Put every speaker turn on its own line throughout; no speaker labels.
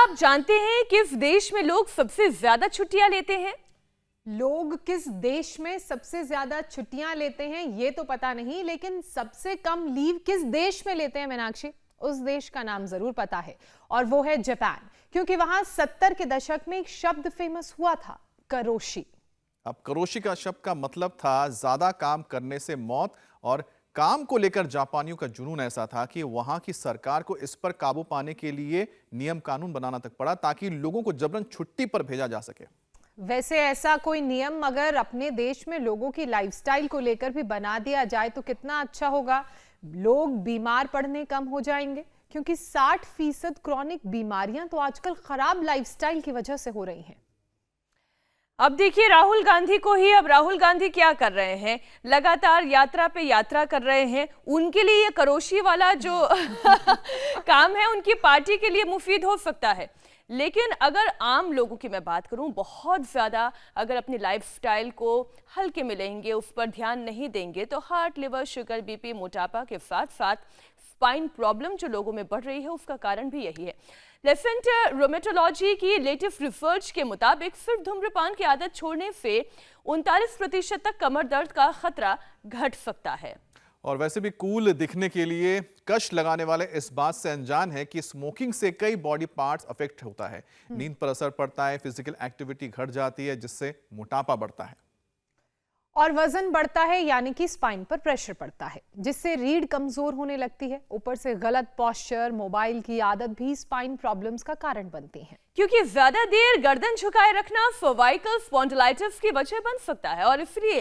आप जानते हैं किस देश में लोग सबसे ज्यादा छुट्टियां लेते हैं?
लोग किस देश में सबसे ज्यादा छुट्टियां लेते हैं ये तो पता नहीं, लेकिन सबसे कम लीव किस देश में लेते हैं मीनाक्षी, उस देश का नाम जरूर पता है और वो है जापान। क्योंकि वहां 70 के दशक में एक शब्द फेमस हुआ था, करोशी।
अब करोशी का शब्द का मतलब था ज्यादा काम करने से मौत, और काम को लेकर जापानियों का जुनून ऐसा था कि वहां की सरकार को इस पर काबू पाने के लिए नियम कानून बनाना तक पड़ा ताकि लोगों को जबरन छुट्टी पर भेजा जा सके।
वैसे ऐसा कोई नियम अगर अपने देश में लोगों की लाइफस्टाइल को लेकर भी बना दिया जाए तो कितना अच्छा होगा। लोग बीमार पड़ने कम हो जाएंगे, क्योंकि 60% क्रॉनिक बीमारियां तो आजकल खराब लाइफस्टाइल की वजह से हो रही हैं।
अब देखिए राहुल गांधी को ही, अब राहुल गांधी क्या कर रहे हैं, लगातार यात्रा पे यात्रा कर रहे हैं। उनके लिए ये करोशी वाला जो काम है उनकी पार्टी के लिए मुफीद हो सकता है, लेकिन अगर आम लोगों की मैं बात करूं, बहुत ज़्यादा अगर अपनी लाइफस्टाइल को हल्के में लेंगे, उस पर ध्यान नहीं देंगे, तो हार्ट, लिवर, शुगर, बीपी, मोटापा के साथ साथ स्पाइन प्रॉब्लम जो लोगों में बढ़ रही है उसका कारण भी यही है। लेफेंट रोमेटोलॉजी की लेटेस्ट रिसर्च के मुताबिक सिर्फ धूम्रपान की आदत छोड़ने से 39% तक कमर दर्द का खतरा घट सकता है।
और वैसे भी कूल दिखने के लिए कश लगाने वाले इस बात से अनजान है कि स्मोकिंग से कई बॉडी पार्ट्स अफेक्ट होता है। नींद पर असर पड़ता है, फिजिकल एक्टिविटी घट जाती है जिससे मोटापा बढ़ता है
और वजन बढ़ता है, यानी कि स्पाइन पर प्रेशर पड़ता है जिससे रीढ़ कमजोर होने लगती है। ऊपर से गलत पोस्चर, मोबाइल की आदत भी स्पाइन प्रॉब्लम्स का कारण बनती है।
क्योंकि ज्यादा देर गर्दन झुकाए रखना सर्वाइकल स्पॉन्डिलाइटिस की वजह बन सकता है, और इसलिए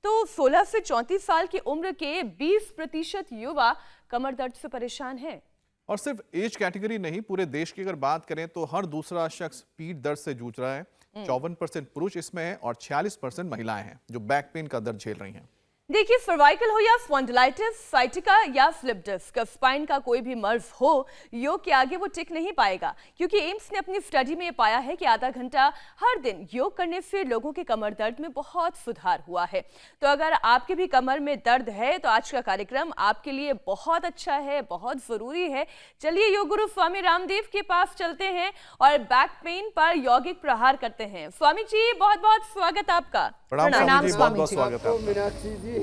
तो 16 से 34 साल की उम्र के 20% युवा कमर दर्द से परेशान हैं।
और सिर्फ एज कैटेगरी नहीं, पूरे देश की अगर बात करें तो हर दूसरा शख्स पीठ दर्द से जूझ रहा है। 54% पुरुष इसमें है और 46% महिलाएं हैं जो बैक पेन का दर्द झेल रही हैं।
देखिए, सर्वाइकल हो या स्पॉन्डिलाइटिस, साइटिका या स्लिप डिस्क, स्पाइन का कोई भी मर्ज हो, योग के आगे वो टिक नहीं पाएगा। क्योंकि एम्स ने अपनी स्टडी में पाया है कि आधा घंटा हर दिन योग करने से लोगों के कमर दर्द में बहुत सुधार हुआ है। तो अगर आपके भी कमर में दर्द है तो आज का कार्यक्रम आपके लिए बहुत अच्छा है, बहुत जरूरी है। चलिए योग गुरु स्वामी रामदेव के पास चलते हैं और बैक पेन पर यौगिक प्रहार करते हैं। स्वामी जी, बहुत बहुत स्वागत आपका।
प्रणाम स्वामी जी, बहुत स्वागत है।
मीनाक्षी जी,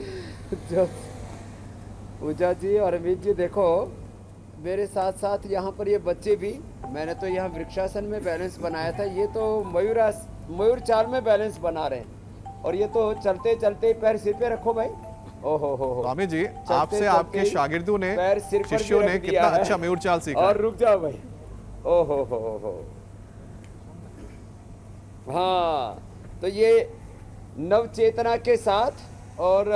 पूजा जी और अमित जी, देखो मेरे साथ साथ यहाँ पर ये बच्चे भी, मैंने तो यहाँ वृक्षासन में बैलेंस बनाया था, ये तो मयूर चाल में बैलेंस बना रहे हैं। और ये तो चलते चलते पैर सिर पे रखो भाई। ओहो हो
स्वामी जी, आपसे आपके शागिर्दों ने, शिष्यों ने कितना अच्छा मयूर चाल सीखा।
और रुक जाओ भाई। ओहो हो। हाँ, तो ये नव चेतना के साथ, और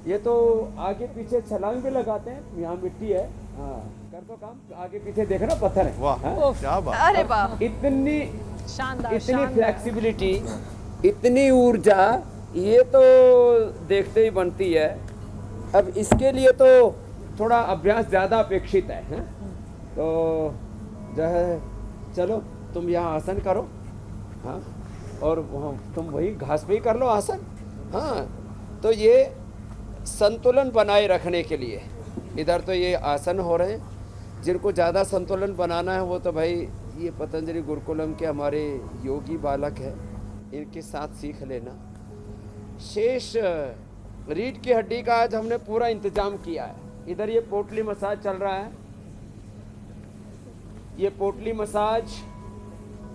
ये तो आगे पीछे छलांग भी लगाते हैं। यहाँ मिट्टी है, हाँ कर दो काम, आगे पीछे देख रहा पत्थर है।
वाह, क्या बात।
अरे वाह,
इतनी
शानदार,
इतनी फ्लेक्सिबिलिटी, इतनी ऊर्जा, ये तो देखते ही बनती है। अब इसके लिए तो थोड़ा अभ्यास ज़्यादा अपेक्षित है? तो जो है, चलो तुम यहाँ आसन करो, हाँ, और तुम वही घास पे ही कर लो आसन। हाँ, तो ये संतुलन बनाए रखने के लिए इधर तो ये आसन हो रहे हैं। जिनको ज़्यादा संतुलन बनाना है वो तो भाई ये पतंजलि गुरुकुलम के हमारे योगी बालक हैं, इनके साथ सीख लेना। शेष रीढ़ की हड्डी का आज हमने पूरा इंतजाम किया है। इधर ये पोटली मसाज चल रहा है, ये पोटली मसाज,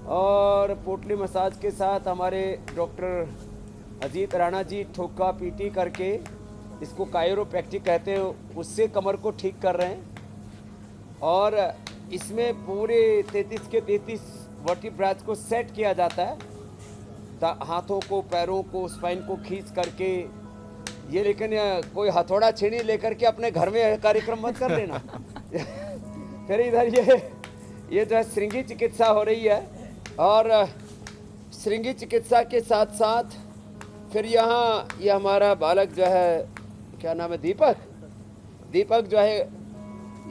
और पोटली मसाज के साथ हमारे डॉक्टर अजीत राणा जी ठोका पीटी करके, इसको कायरोप्रैक्टिक कहते हैं, उससे कमर को ठीक कर रहे हैं। और इसमें पूरे 33 के 33 वर्टिब्रास को सेट किया जाता है, हाथों को, पैरों को, स्पाइन को खींच करके। ये लेकिन कोई हथौड़ा छेनी लेकर के अपने घर में कार्यक्रम मत कर लेना। फिर इधर ये जो है श्रृंगी चिकित्सा हो रही है, और श्रृंगी चिकित्सा के साथ साथ फिर यहाँ ये हमारा बालक जो है, क्या नाम है, दीपक जो है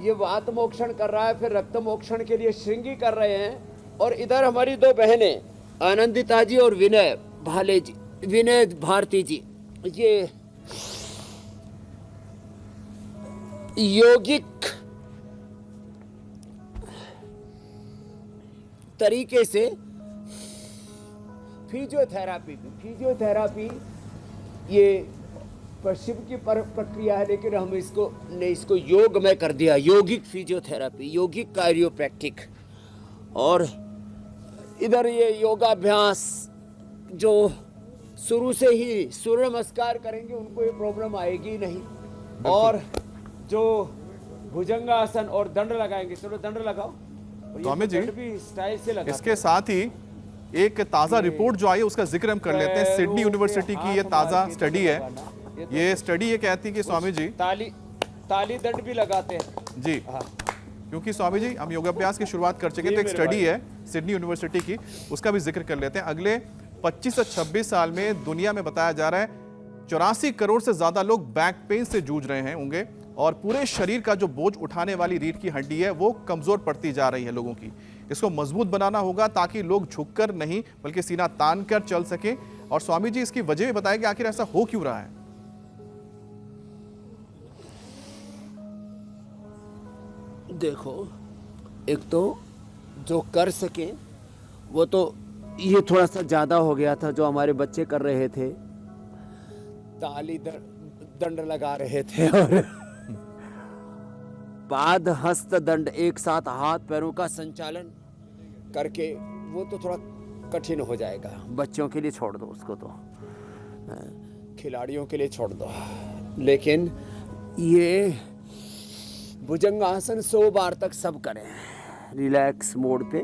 ये वात मोक्षण कर रहा है, फिर रक्त मोक्षण के लिए श्रृंगी कर रहे हैं। और इधर हमारी दो बहनें आनंदिता जी और विनय भारती जी, ये यौगिक तरीके से फिजियोथेरापी ये पश्चिम की प्रक्रिया है, लेकिन हम इसको योग में कर दिया, यौगिक फिजियोथेरापी, यौगिक कायरोप्रैक्टिक। और इधर ये योगाभ्यास जो शुरू से ही सूर्य नमस्कार करेंगे उनको ये प्रॉब्लम आएगी नहीं। और जो भुजंगासन और दंड लगाएंगे, चलो दंड लगाओ।
स्वामी जी,
भी स्टाइल से लगा।
इसके साथ ही एक ताजा रिपोर्ट जो आई है उसका जिक्र हम कर लेते हैं। सिडनी यूनिवर्सिटी की ये ताजा स्टडी है। ये स्टडी ये कहती है कि स्वामी जी
ताली दंड भी लगाते हैं
जी, क्योंकि स्वामी जी हम योगाभ्यास की शुरुआत कर चुके हैं, तो एक स्टडी है सिडनी यूनिवर्सिटी की, उसका भी जिक्र कर लेते हैं। अगले 25 से 26 साल में दुनिया में बताया जा रहा है 84 करोड़ से ज्यादा लोग बैक पेन से जूझ रहे होंगे, और पूरे शरीर का जो बोझ उठाने वाली रीढ़ की हड्डी है वो कमजोर पड़ती जा रही है लोगों की। इसको मजबूत बनाना होगा ताकि लोग झुककर नहीं बल्कि सीना तान कर चल सकें। और स्वामी जी इसकी वजह भी बताएं कि आखिर ऐसा हो क्यों रहा है।
देखो, एक तो जो कर सके वो तो ये थोड़ा सा ज्यादा हो गया था, जो हमारे बच्चे कर रहे थे, ताली दंड लगा रहे थे और पाद हस्त दंड एक साथ हाथ पैरों का संचालन करके, वो तो थोड़ा कठिन हो जाएगा। बच्चों के लिए छोड़ दो उसको, तो खिलाड़ियों के लिए छोड़ दो। लेकिन ये भुजंगासन 100 बार तक सब करें रिलैक्स मोड पे,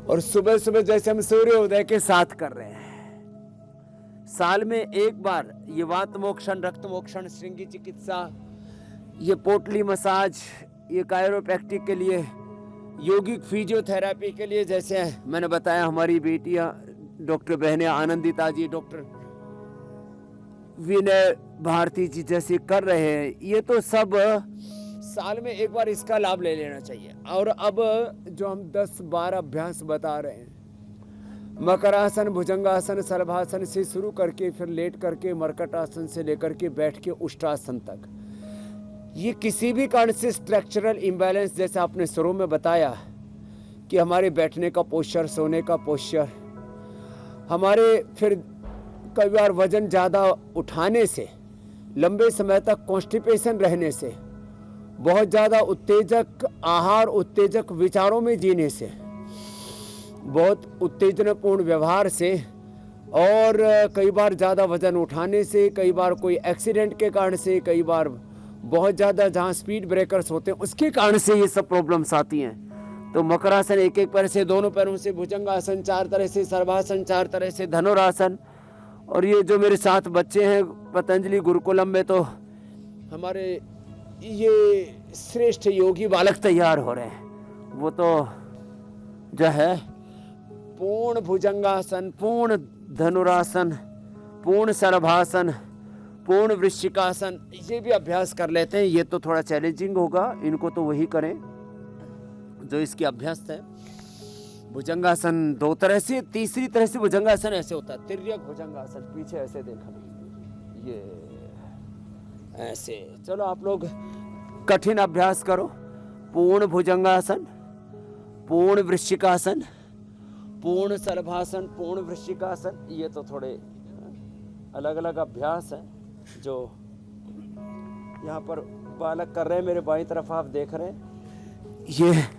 और सुबह सुबह जैसे हम सूर्योदय के साथ कर रहे हैं। साल में एक बार ये वात मोक्षण, रक्त मोक्षण, श्रृंगी चिकित्सा, ये पोटली मसाज, ये कायरोप्रैक्टिक के लिए, यौगिक फिजियोथेरापी के लिए, जैसे मैंने बताया हमारी बेटियां डॉक्टर बहने आनंदिता जी, डॉक्टर विनय भारती जी जैसे कर रहे हैं, ये तो सब साल में एक बार इसका लाभ ले लेना चाहिए। और अब जो हम 10-12 अभ्यास बता रहे हैं, मकरासन, भुजंगासन, सर्वासन से शुरू करके फिर लेट करके मर्कटासन से लेकर के बैठ के उष्टासन तक, ये किसी भी कारण से स्ट्रक्चरल इम्बैलेंस, जैसे आपने शुरू में बताया कि हमारे बैठने का पोस्चर, सोने का पोस्चर, हमारे फिर कई बार वजन ज़्यादा उठाने से, लंबे समय तक कॉन्स्टिपेशन रहने से, बहुत ज़्यादा उत्तेजक आहार, उत्तेजक विचारों में जीने से, बहुत उत्तेजनापूर्ण व्यवहार से, और कई बार ज़्यादा वजन उठाने से, कई बार कोई एक्सीडेंट के कारण से, कई बार बहुत ज़्यादा जहाँ स्पीड ब्रेकर्स होते हैं उसके कारण से ये सब प्रॉब्लम्स आती हैं। तो मकरासन एक एक पैर से, दोनों पैरों से, भुजंगासन 4 तरह से, सर्वासन 4 तरह से, धनुरासन। और ये जो मेरे साथ बच्चे हैं पतंजलि गुरुकुलम में, तो हमारे ये श्रेष्ठ योगी बालक तैयार हो रहे हैं। वो तो जो है पूर्ण भुजंगासन, पूर्ण धनुरासन, पूर्ण सर्वासन, पूर्ण वृश्चिकासन, ये भी अभ्यास कर लेते हैं। ये तो थोड़ा चैलेंजिंग होगा, इनको तो वही करें जो इसके अभ्यास है। भुजंगासन 2 तरह से, तीसरी तरह से भुजंगासन ऐसे होता है, तिर्यक भुजंगासन, पीछे ऐसे देखना, ये ऐसे। चलो आप लोग कठिन अभ्यास करो। पूर्ण भुजंगासन, पूर्ण वृश्चिकासन, पूर्ण सर्वासन, पूर्ण वृश्चिकासन, ये तो थोड़े अलग अलग अभ्यास हैं जो यहाँ पर बालक कर रहे हैं। मेरे बाईं तरफ आप देख रहे हैं,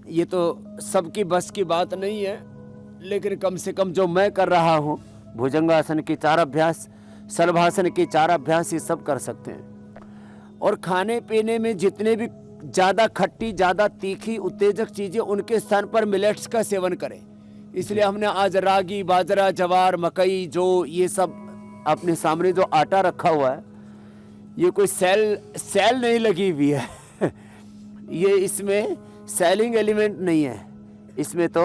ये तो सबकी बस की बात नहीं है, लेकिन कम से कम जो मैं कर रहा हूँ, भुजंगासन के 4 अभ्यास, सर्वासन के 4 अभ्यास, ये सब कर सकते हैं। और खाने पीने में जितने भी ज़्यादा खट्टी, ज़्यादा तीखी, उत्तेजक चीज़ें, उनके स्थान पर मिलेट्स का सेवन करें। इसलिए हमने आज रागी, बाजरा, जवार, मकई, जो ये सब अपने सामने जो आटा रखा हुआ है, ये कोई सेल नहीं लगी हुई है ये इसमें सेलिंग एलिमेंट नहीं है, इसमें तो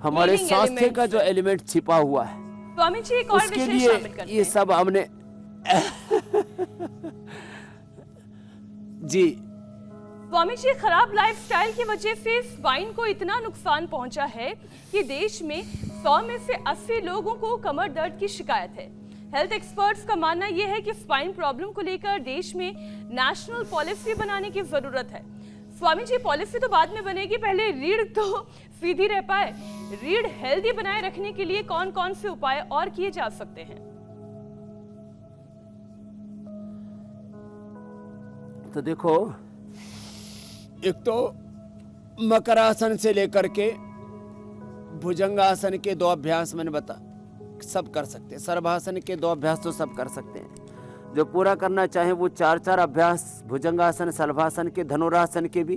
हमारे स्वास्थ्य का जो एलिमेंट छिपा हुआ है,
स्वामी जी एक और
उसके
विषय शामिल करते
लिए ये सब हमने जी।
स्वामी जी, खराब लाइफस्टाइल की वजह से स्पाइन को इतना नुकसान पहुंचा है कि देश में 100 में से 80 लोगों को कमर दर्द की शिकायत है। हेल्थ एक्सपर्ट्स का मानना यह है कि स्पाइन प्रॉब्लम को लेकर देश में नेशनल पॉलिसी बनाने की जरूरत है। स्वामी जी, पॉलिसी तो बाद में बनेगी, पहले रीढ़ तो सीधी रह पाए। रीढ़ हेल्दी बनाए रखने के लिए कौन कौन से उपाय और किए जा सकते हैं?
तो देखो, एक तो मकरासन से लेकर के भुजंगासन के 2 अभ्यास मैंने सब कर सकते हैं। सर्वासन के 2 अभ्यास तो सब कर सकते हैं। जो पूरा करना चाहे वो 4-4 अभ्यास भुजंगासन, सर्वासन के, धनुरासन के भी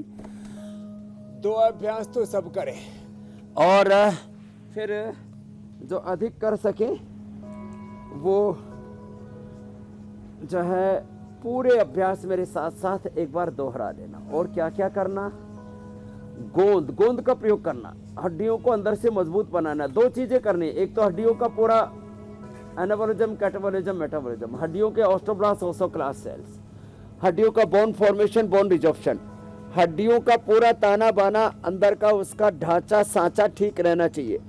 2 अभ्यास तो सब करें। और फिर जो अधिक कर सके वो जो है पूरे अभ्यास मेरे साथ साथ एक बार दोहरा लेना। और क्या क्या करना, गोंद का प्रयोग करना, हड्डियों को अंदर से मजबूत बनाना। 2 चीजें करनी, एक तो हड्डियों का पूरा एनाबॉलिज्म, कैटाबॉलिज्म, मेटाबॉलिज्म, हड्डियों के ऑस्टोब्लास्ट, ओस्टोक्लास्ट सेल्स, हड्डियों का बोन फॉर्मेशन, बोन रिजॉर्प्शन, हड्डियों का पूरा ताना बाना, अंदर का उसका ढांचा सांचा ठीक रहना चाहिए।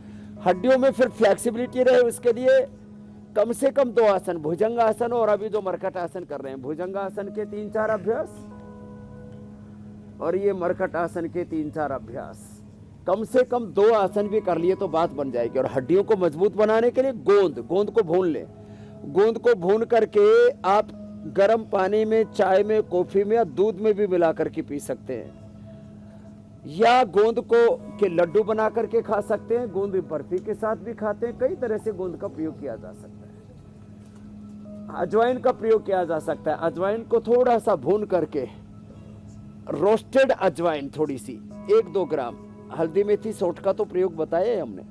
हड्डियों में फिर फ्लेक्सिबिलिटी रहे, उसके लिए कम से कम 2 आसन, भुजंगासन और अभी जो मरकट आसन कर रहे हैं, भुजंगासन के 3-4 अभ्यास और ये मरकट आसन के 3-4 अभ्यास, कम से कम 2 आसन भी कर लिए तो बात बन जाएगी। और हड्डियों को मजबूत बनाने के लिए गोंद को भून ले। गोंद को भून करके आप गर्म पानी में, चाय में, कॉफी में या दूध में भी मिला करके पी सकते हैं, या गोंद को के लड्डू बना करके खा सकते हैं, गोंद बर्फी के साथ भी खाते हैं। कई तरह से गोंद का प्रयोग किया जा सकता है। अजवाइन का प्रयोग किया जा सकता है। अजवाइन को थोड़ा सा भून करके, रोस्टेड अजवाइन थोड़ी सी, 1-2 ग्राम, हल्दी मेथी सौंठ का तो प्रयोग बताया है हमने,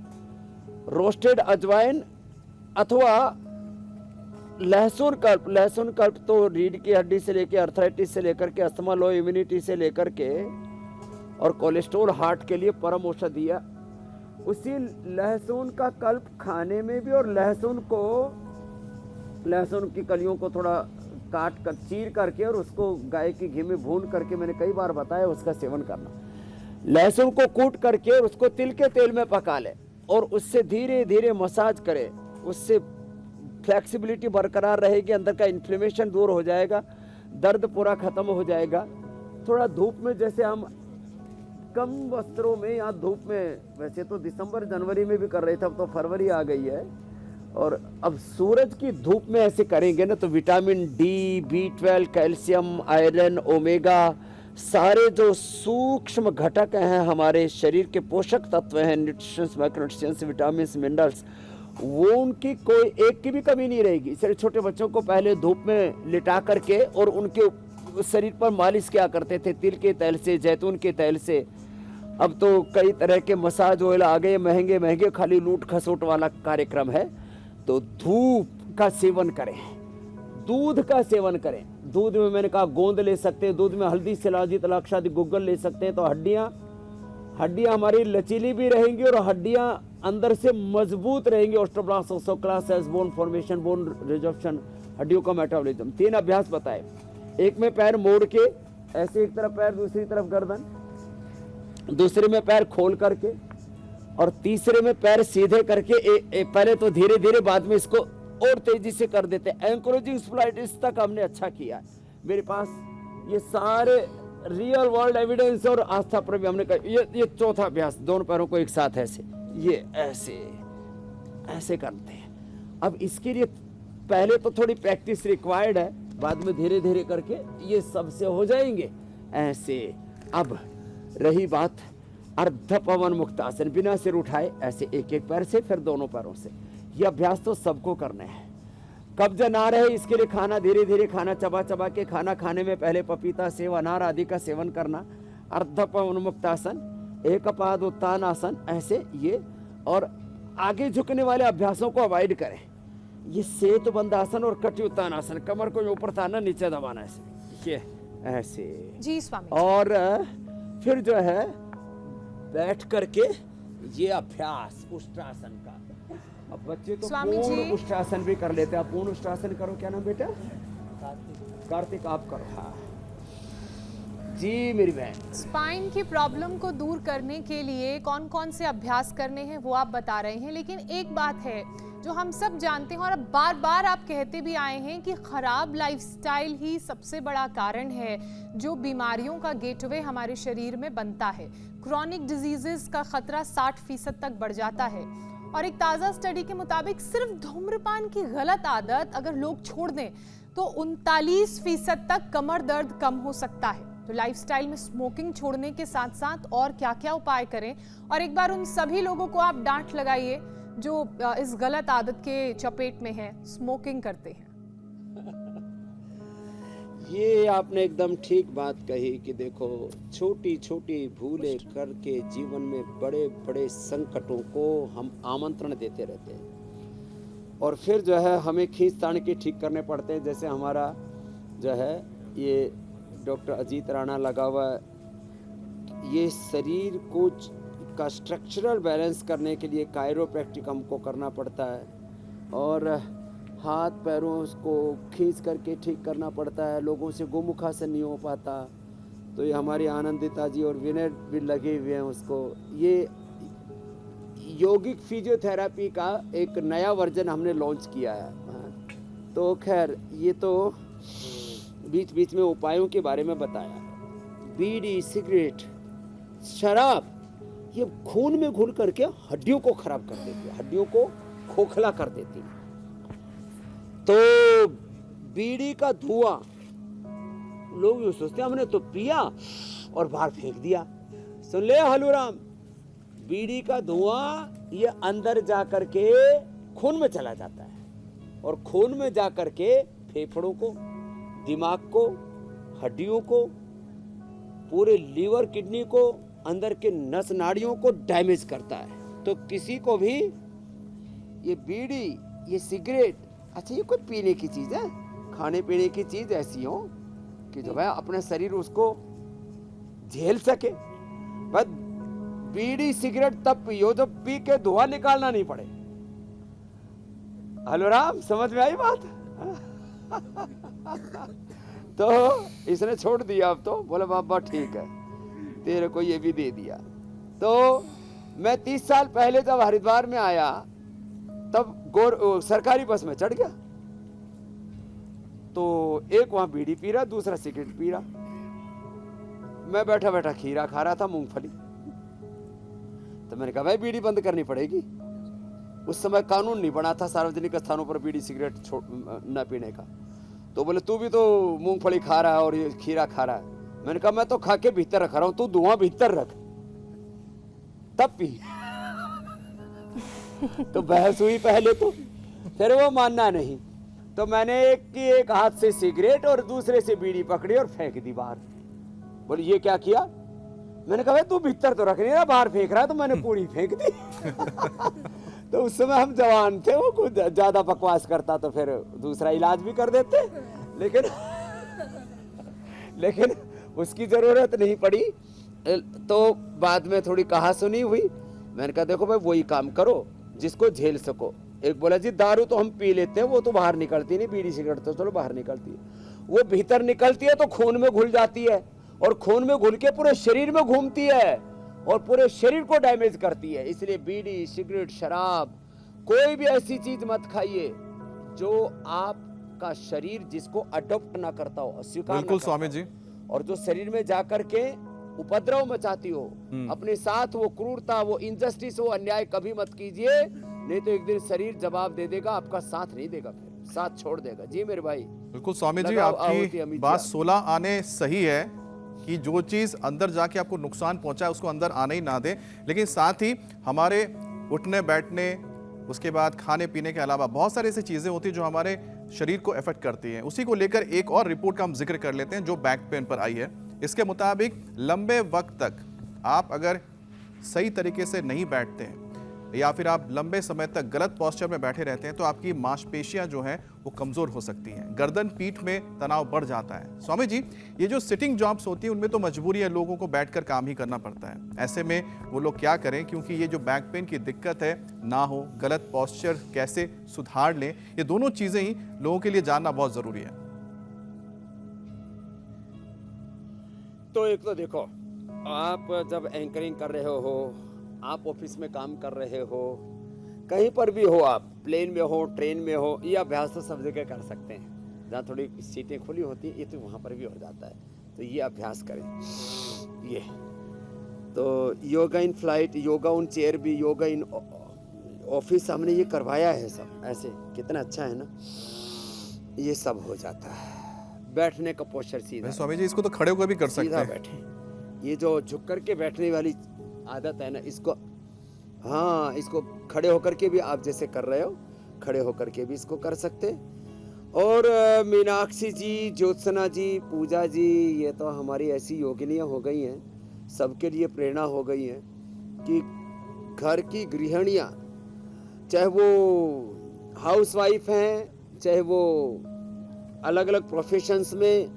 रोस्टेड अजवाइन अथवा लहसुन कल्प तो रीढ़ की हड्डी से लेकर, अर्थराइटिस से लेकर के, अस्थमा, लो इम्यूनिटी से लेकर के और कोलेस्ट्रॉल, हार्ट के लिए परम औषधि है। उसी लहसुन का कल्प खाने में भी, और लहसुन की कलियों को थोड़ा काट कर, चीर करके और उसको गाय के घी में भून करके, मैंने कई बार बताया, उसका सेवन करना। लहसुन को कूट करके और उसको तिल के तेल में पका ले और उससे धीरे धीरे मसाज करे, उससे फ्लेक्सिबिलिटी बरकरार रहेगी, अंदर का इन्फ्लेमेशन दूर हो जाएगा, दर्द पूरा खत्म हो जाएगा। थोड़ा धूप में, जैसे हम कम वस्त्रों में या धूप में, वैसे तो दिसंबर जनवरी में भी कर रहे थे, अब तो फरवरी आ गई है, और अब सूरज की धूप में ऐसे करेंगे ना तो vitamin D, B12, calcium, iron, omega, सारे जो सूक्ष्म घटक हैं हमारे शरीर के, पोषक तत्व हैं, न्यूट्रिशंस, माइक्रोन्यूट्रिएंट्स, विटामिन्स, मिनरल्स, वो उनकी कोई एक की भी कमी नहीं रहेगी। इसलिए छोटे बच्चों को पहले धूप में लिटा करके और उनके शरीर पर मालिश किया करते थे, तिल के तेल से, जैतून के तेल से। अब तो कई तरह के मसाज ऑयल आ गए, महंगे महंगे, खाली लूट खसोट वाला कार्यक्रम है। तो धूप का सेवन करें, दूध का सेवन करें। दूध में मैंने कहा गोंद ले सकते हैं, दूध में हल्दी, शिलाजीत, लाक्षादी, गुग्गल ले सकते हैं। तो हड्डियां हमारी लचीली भी रहेंगी और हड्डियां अंदर से मजबूत रहेंगी। Osteoblast, osteoclast cells, bone formation, bone resorption, हड्डियों का मेटाबॉलिज्म। 3 अभ्यास बताए। एक में पैर मोड़ के ऐसे, एक तरफ पैर, दूसरी तरफ गर्दन, दूसरे में पैर खोल करके, और तीसरे में पैर सीधे करके। पहले तो धीरे धीरे, बाद में इसको और तेजी से कर देते हैं। एंकोरेजिंग स्प्लाइटिस तक हमने अच्छा किया। मेरे पास ये सारे रियल वर्ल्ड एविडेंस और आस्था पर भी हमने कहा। ये चौथा अभ्यास, दोनों पैरों को एक साथ ऐसे, ये ऐसे करते हैं। अब इसके लिए पहले तो थोड़ी प्रैक्टिस रिक्वायर्ड है, बाद में धीरे धीरे करके ये सबसे हो जाएंगे ऐसे। अब रही बात अर्ध पवन मुक्तासन, बिना सिर उठाए ऐसे, एक एक पैर से, फिर दोनों पैरों से। ये अभ्यास तो सबको करने हैं। कब्ज ना रहे इसके लिए खाना, धीरे धीरे खाना, चबा चबा के खाना खाने में पहले पपीता, सेव, अनार आदि का सेवन करना। अर्ध पवन मुक्तासन, एक पाद उत्तान आसन, ऐसे ये। और आगे झुकने वाले अभ्यासों को अवॉइड करें। ये सेतुबंध आसन और कटी उत्तान आसन, कमर को ऊपर ताना, नीचे दबाना, ऐसे, ये ऐसे
जी स्वामी।
और फिर जो है बैठ करके ये अभ्यास उष्ट्रासन का। अब बच्चे तो पूर्ण उष्ट्रासन भी कर लेते हैं। आप पूर्ण उष्ट्रासन करो। क्या नाम बेटा? कार्तिक, आप करो। हाँ, जी मेरी बहन।
स्पाइन की प्रॉब्लम को दूर करने के लिए कौन कौन से अभ्यास करने हैं वो आप बता रहे हैं, लेकिन एक बात है जो हम सब जानते हैं और अब बार बार आप कहते भी आए हैं कि खराब लाइफस्टाइल ही सबसे बड़ा कारण है जो बीमारियों का गेटवे हमारे शरीर में बनता है। क्रॉनिक डिजीजेस का खतरा 60% तक बढ़ जाता है। और एक ताज़ा स्टडी के मुताबिक सिर्फ धूम्रपान की गलत आदत अगर लोग छोड़ दें तो 39% तक कमर दर्द कम हो सकता है। तो लाइफस्टाइल में स्मोकिंग छोड़ने के साथ साथ और क्या-क्या उपाय करें, और एक बार उन सभी लोगों को आप डांट लगाइए जो इस गलत आदत के चपेट में हैं, स्मोकिंग करते हैं।
ये आपने एकदम ठीक बात कही कि देखो छोटी छोटी भूलें करके जीवन में बड़े बड़े संकटों को हम आमंत्रण देते रहते हैं और फिर जो है हमें खींच तान के ठीक करने पड़ते हैं। जैसे हमारा जो है ये डॉक्टर अजीत राणा लगा हुआ है, ये शरीर को का स्ट्रक्चरल बैलेंस करने के लिए कायरोप्रैक्टिक हमको करना पड़ता है और हाथ पैरों को खींच करके ठीक करना पड़ता है। लोगों से गोमुखासन नहीं हो पाता, तो ये हमारी आनंदिता जी और विनय भी लगे हुए हैं उसको। ये यौगिक फिजियोथेरेपी का एक नया वर्जन हमने लॉन्च किया है। तो खैर ये तो बीच बीच में उपायों के बारे में बताया। बीड़ी, सिगरेट, शराब ये खून में घुल करके हड्डियों को खराब कर देती है, हड्डियों को खोखला कर देती है। तो बीड़ी का धुआं, लोग ये सोचते हैं हमने तो पिया और बाहर फेंक दिया। सुन ले हलूराम, बीड़ी का धुआं ये अंदर जा करके खून में चला जाता है और खून में जा करके फेफड़ों को, दिमाग को, हड्डियों को, पूरे लीवर, किडनी को, अंदर के नस नाड़ियों को डैमेज करता है। तो किसी को भी ये बीड़ी, ये सिगरेट, अच्छा ये कोई पीने की चीज है, खाने पीने की चीज ऐसी हो कि जो है अपने शरीर उसको झेल सके। बस बीड़ी सिगरेट तब पियो जब पी के धुआं निकालना नहीं पड़े। हेलो राम, समझ में आई बात? तो इसने छोड़ दिया। अब तो बोले बाबा ठीक है, तेरे को ये भी दे दिया। तो मैं 30 साल पहले जब हरिद्वार में आया तब सरकारी बस में चढ़ गया, तो एक वहां बीड़ी पी रहा, दूसरा सिगरेट पी रहा। मैं बैठा बैठा खीरा खा रहा था, मूंगफली। तो मैंने कहा भाई बीड़ी बंद करनी पड़ेगी। उस समय कानून नहीं बना था सार्वजनिक स्थानों पर बीड़ी सिगरेट न पीने का। तो बोले तू भी तो मूंगफली खा रहा है और ये खीरा खा रहा है। मैंने कहा मैं तो खा के भीतर रख रहा हूं, तू धुआं भीतर रख तब पी। तो बहस हुई पहले, तो फिर वो मानना नहीं। तो मैंने एक हाथ से सिगरेट और दूसरे से बीड़ी पकड़ी और फेंक दी बाहर। बोले ये क्या किया? मैंने कहा तू भीतर तो रख नहीं रहा, बाहर फेंक रहा है। तो मैंने पूरी फेंक दी। तो उस समय हम जवान थे, वो कुछ ज्यादा बकवास करता तो फिर दूसरा इलाज भी कर देते, लेकिन उसकी जरूरत नहीं पड़ी। तो बाद में थोड़ी कहा सुनी हुई। मैंने कहा देखो भाई वही काम करो जिसको झेल सको। एक बोला जी दारू तो हम पी लेते हैं, वो तो बाहर निकलती नहीं, बीड़ी सिगरेट तो चलो बाहर निकलती है, वो भीतर निकलती है तो खून में घुल जाती है और खून में घुल के पूरे शरीर में घूमती है और पूरे शरीर को डैमेज करती है। इसलिए बीड़ी, सिगरेट, शराब, कोई भी ऐसी चीज मत खाइए जो आपका शरीर जिसको अडॉप्ट ना करता हो, स्वीकार
बिल्कुल स्वामी जी।
और जो शरीर में जाकर के उपद्रव मचाती हो, अपने साथ वो क्रूरता, वो इनजस्टिस, वो अन्याय कभी मत कीजिए, नहीं तो एक दिन शरीर जवाब दे देगा, आपका साथ नहीं देगा, फिर साथ छोड़ देगा। जी मेरे भाई।
बिल्कुल स्वामी जी, आपकी बात 16 आने सही है कि जो चीज अंदर जाके आपको नुकसान पहुंचाए उसको अंदर आने ही ना दे, लेकिन साथ ही हमारे उठने बैठने, उसके बाद खाने पीने के अलावा बहुत सारी ऐसी चीजें होती हैं जो हमारे शरीर को इफेक्ट करती हैं। उसी को लेकर एक और रिपोर्ट का हम जिक्र कर लेते हैं जो बैक पेन पर आई है। इसके मुताबिक लंबे वक्त तक आप अगर सही तरीके से नहीं बैठते हैं या फिर आप लंबे समय तक गलत पोस्चर में बैठे रहते हैं तो आपकी मांसपेशियां जो हैं वो कमजोर हो सकती हैं, गर्दन पीठ में तनाव बढ़ जाता है। स्वामी जी, ये जो सिटिंग जॉब्स होती हैं उनमें तो मजबूरी है, लोगों को बैठकर काम ही करना पड़ता है। ऐसे में वो लोग क्या करें, क्योंकि ये जो बैक पेन की दिक्कत है ना हो, गलत पोस्चर कैसे सुधार लें, ये दोनों चीजें ही लोगों के लिए जानना बहुत जरूरी है।
तो एक तो देखो, आप जब एंकरिंग कर रहे हो, आप ऑफिस में काम कर रहे हो, कहीं पर भी हो, आप प्लेन में हो, ट्रेन में हो, ये अभ्यास तो सब जगह कर सकते हैं। जहाँ थोड़ी सीटें खुली होती हैं, ये तो वहाँ पर भी हो जाता है। तो ये अभ्यास करें। ये तो yoga in flight, yoga on chair भी, योगा इन ऑफिस, हमने ये करवाया है सब ऐसे। कितना अच्छा है ना, ये सब हो जाता है। बैठने का पोस्चर सीधा,
स्वामी जी इसको तो खड़े होकर भी कर सकते
सीधा
हैं।
बैठे। ये जो झुक करके बैठने वाली आदत है ना, इसको, हाँ, इसको खड़े होकर के भी आप जैसे कर रहे हो, खड़े होकर के भी इसको कर सकते। और मीनाक्षी जी, ज्योत्सना जी, पूजा जी, ये तो हमारी ऐसी योगिनियाँ हो गई हैं, सबके लिए प्रेरणा हो गई हैं कि घर की गृहिणियाँ, चाहे वो हाउसवाइफ हैं, चाहे वो अलग अलग प्रोफेशंस में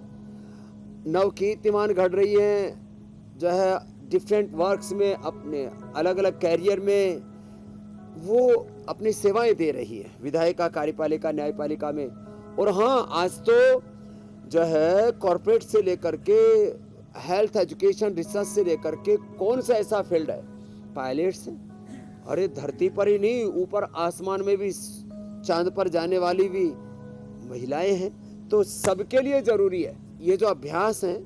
नवकीर्तिमान घड़ रही हैं, जो है डिफरेंट वर्क्स में, अपने अलग अलग कैरियर में वो अपनी सेवाएं दे रही है, विधायिका, कार्यपालिका, न्यायपालिका में। और हाँ, आज तो जो है कॉर्पोरेट से लेकर के हेल्थ, एजुकेशन, रिसर्च से लेकर के कौन सा ऐसा फील्ड है, पायलट्स हैं। अरे धरती पर ही नहीं, ऊपर आसमान में भी, चांद पर जाने वाली भी महिलाएं हैं। तो सबके लिए जरूरी है ये जो अभ्यास हैं,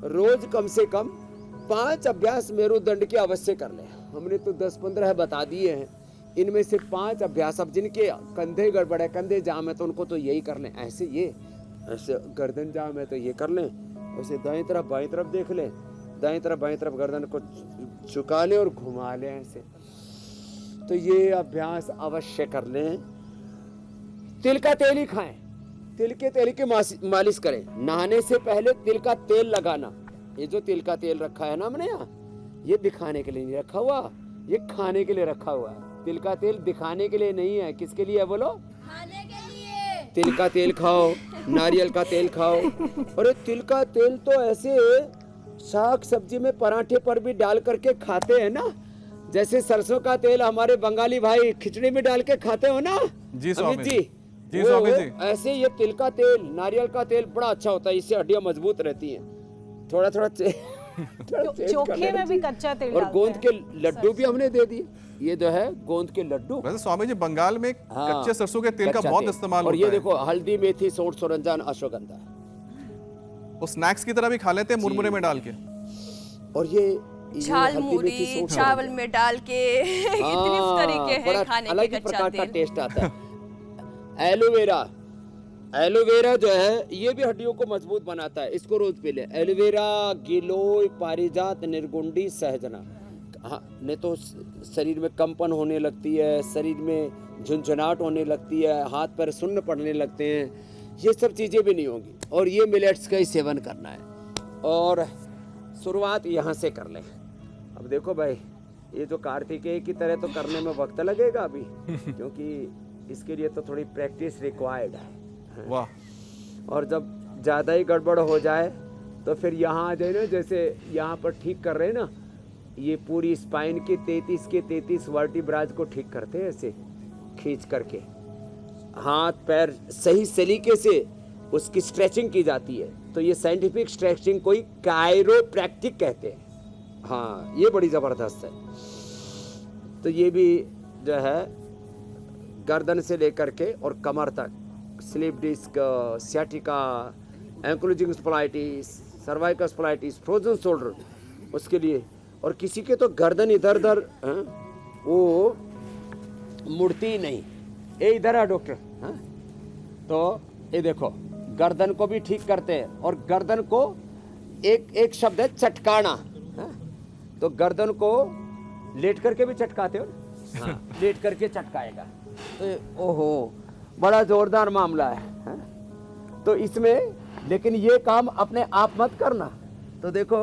रोज कम से कम 5 अभ्यास मेरुदंड के अवश्य कर लें। हमने तो 10-15 बता दिए हैं, इनमें से 5 अभ्यास। अब जिनके कंधे गड़बड़ है, कंधे जाम है, तो उनको तो यही कर लें। ऐसे ये, ऐसे गर्दन जाम है तो ये कर लें, ऐसे दाएं तरफ बाएं तरफ देख लें, दाएं तरफ बाएं तरफ गर्दन को झुका लें और घुमा लें ऐसे। तो ये अभ्यास अवश्य कर लें। तिल का तेल ही खाएं, तिल के तेल की मालिश करें। नहाने से पहले तिल का तेल लगाना। ये जो तिल का तेल रखा है ना हमने यहाँ, ये दिखाने के लिए नहीं रखा हुआ, ये खाने के लिए रखा हुआ है। तिल का तेल दिखाने के लिए नहीं है, किसके लिए है बोलो? खाने के लिए। तिल का तेल खाओ, नारियल का तेल खाओ। अरे तिल का तेल तो ऐसे साग सब्जी में, पराठे पर भी डाल करके खाते हैं ना, जैसे सरसों का तेल हमारे बंगाली भाई खिचड़ी में डाल के खाते हो ना
जी
अमित
स्वामी
जी।
जी स्वामी जी।
ऐसे ये तिल का तेल, नारियल का तेल बड़ा अच्छा होता है, इससे हड्डियां मजबूत रहती हैं। थोड़ा थोड़ा
चोखे में भी कच्चा तेल
और
डालते
गोंद
हैं।
के लड्डू भी हमने दे दिए। ये जो है गोंद के लड्डू।
वैसे स्वामी जी बंगाल में
हाँ,
कच्चे सरसों के तेल का
कच्चा
बहुत
तेल।
इस्तेमाल
और
होता
ये
है।
देखो, हल्दी, मेथी, सौंठ, सोरंजान, अश्वगंधा,
वो स्नैक्स की तरह भी खा लेते हैं मुरमुरे में डाल के।
और ये
झाल
हल्दी,
मूरी
मेथी, सौंठ,
चावल
सोरंजान।
में डाल के इतने तरीके हैं
बड़ा
खाने
अलग
के
ही
कच्चा
प्रकार का
तेल।
टेस्ट आता है। एलोवेरा, एलोवेरा जो है ये भी हड्डियों को मजबूत बनाता है, इसको रोज पी ले। एलोवेरा, गिलोय, पारिजात, निर्गुंडी, सहजना। हाँ, नहीं तो शरीर में कंपन होने लगती है, शरीर में झुंझुनाहट होने लगती है, हाथ पैर सुन्न पड़ने लगते हैं, ये सब चीज़ें भी नहीं होंगी। और ये मिलेट्स का ही सेवन करना है, और शुरुआत यहाँ से कर लें। अब देखो भाई, ये जो कार्तिकेय की तरह तो करने में वक्त लगेगा अभी, क्योंकि इसके लिए तो थोड़ी प्रैक्टिस रिक्वायर्ड है।
वाह।
और जब ज़्यादा ही गड़बड़ हो जाए तो फिर यहाँ आ जाए ना, जैसे यहाँ पर ठीक कर रहे हैं ना, ये पूरी स्पाइन के 33 के 33 वर्टिब्राज को ठीक करते हैं ऐसे खींच करके, हाथ पैर सही सलीके से उसकी स्ट्रेचिंग की जाती है। तो ये साइंटिफिक स्ट्रेचिंग को ही कायरोप्रैक्टिक कहते हैं। हाँ, ये बड़ी ज़बरदस्त है। तो ये भी जो है गर्दन से लेकर के और कमर तक, slip disc, sciatica, ankylosing spondylitis, cervical spondylitis, frozen shoulder, उसके लिए। और किसी के तो गर्दन इधर उधर वो मुड़ती नहीं, ये इधर है डॉक्टर। हाँ, तो ये देखो, गर्दन को भी ठीक करते हैं। और गर्दन को एक शब्द है चटकाना। हाँ, तो गर्दन को लेट करके भी चटकाते हो ना। हाँ, लेट करके चटकाएगा तो ओहो, बड़ा जोरदार मामला है। हाँ? तो इसमें लेकिन ये काम अपने आप मत करना। तो देखो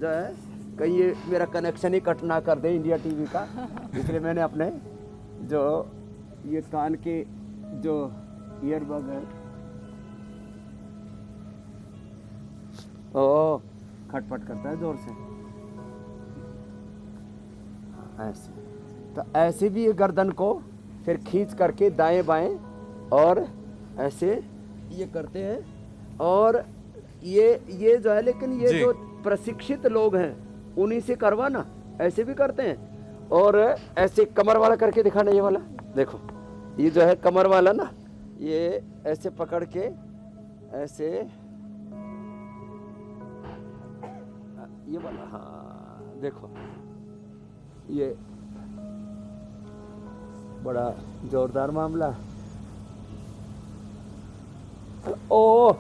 जो है, कहीं ये मेरा कनेक्शन ही कट ना कर दे इंडिया टीवी का, इसलिए मैंने अपने जो ये कान के जो ईयरबड है, ओ खटपट करता है जोर से, ऐसे। तो ऐसे भी ये गर्दन को फिर खींच करके दाएं बाएं और ऐसे ये करते हैं। और ये जो है, लेकिन ये
जी।
जो प्रशिक्षित लोग हैं उन्हीं से करवाना, ऐसे भी करते हैं। और ऐसे कमर वाला करके दिखाना, ये वाला देखो, ये जो है कमर वाला ना, ये ऐसे पकड़ के ऐसे, ये वाला, हाँ देखो, ये बड़ा जोरदार मामला। ओ